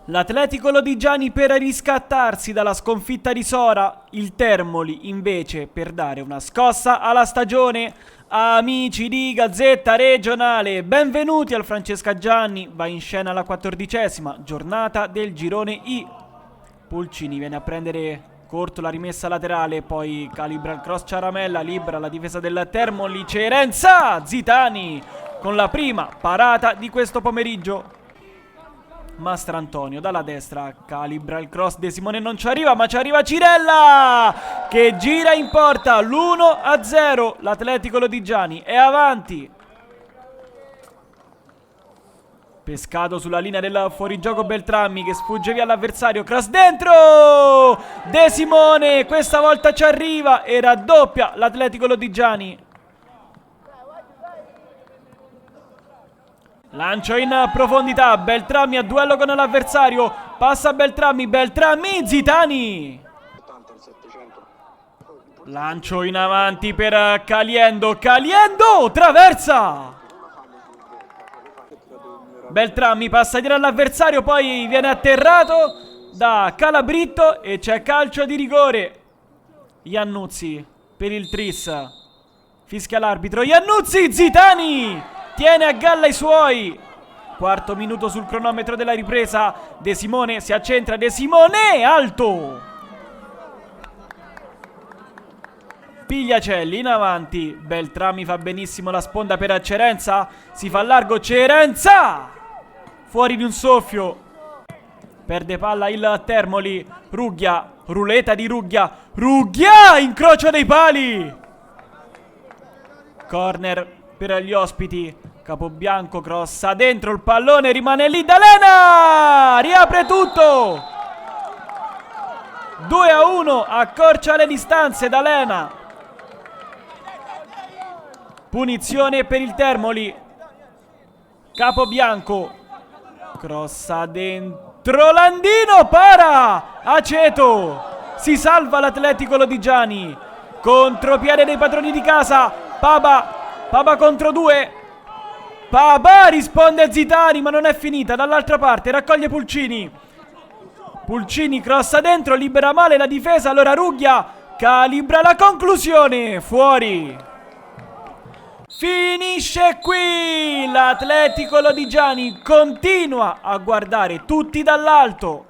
L'Atletico Lodigiani per riscattarsi dalla sconfitta di Sora, il Termoli invece per dare una scossa alla stagione. Amici di Gazzetta Regionale, benvenuti al Francesca Gianni, va in scena la 14ª giornata del girone I. Pulcini viene a prendere corto la rimessa laterale, poi calibra il cross Ciaramella, libera la difesa del Termoli, Cerenza, Zitani con la prima parata di questo pomeriggio. Mastrantonio dalla destra calibra il cross, De Simone non ci arriva, ma ci arriva Cirella che gira in porta. l'1-0, l'Atletico Lodigiani è avanti. Pescato sulla linea del fuorigioco, Beltrami che sfugge via l'avversario, cross dentro, De Simone questa volta ci arriva e raddoppia l'Atletico Lodigiani. Lancio in profondità, Beltrami a duello con l'avversario, passa Beltrami, Zitani. Lancio in avanti per Caliendo, traversa. Beltrami passa dietro all'avversario, poi viene atterrato da Calabritto e c'è calcio di rigore. Iannuzzi per il Tris, fischia l'arbitro, Iannuzzi, Zitani tiene a galla i suoi. Quarto minuto sul cronometro della ripresa. De Simone si accentra, De Simone alto. Pigliacelli in avanti, Beltrami fa benissimo la sponda per Cerenza, si fa largo Cerenza, fuori di un soffio, perde palla il Termoli, Rughia, ruleta di Rughia, incrocio dei pali, corner per gli ospiti, Capobianco crossa dentro, il pallone rimane lì, D'Alena riapre tutto, 2-1, accorcia le distanze D'Alena. Punizione per il Termoli, Capobianco crossa dentro, Landino para, Aceto, si salva l'Atletico Lodigiani, contropiede dei padroni di casa, Paba contro due, Paba risponde a Zitani ma non è finita, dall'altra parte raccoglie Pulcini, crossa dentro, libera male la difesa, allora Rughia calibra la conclusione, fuori. Finisce qui, l'Atletico Lodigiani continua a guardare tutti dall'alto.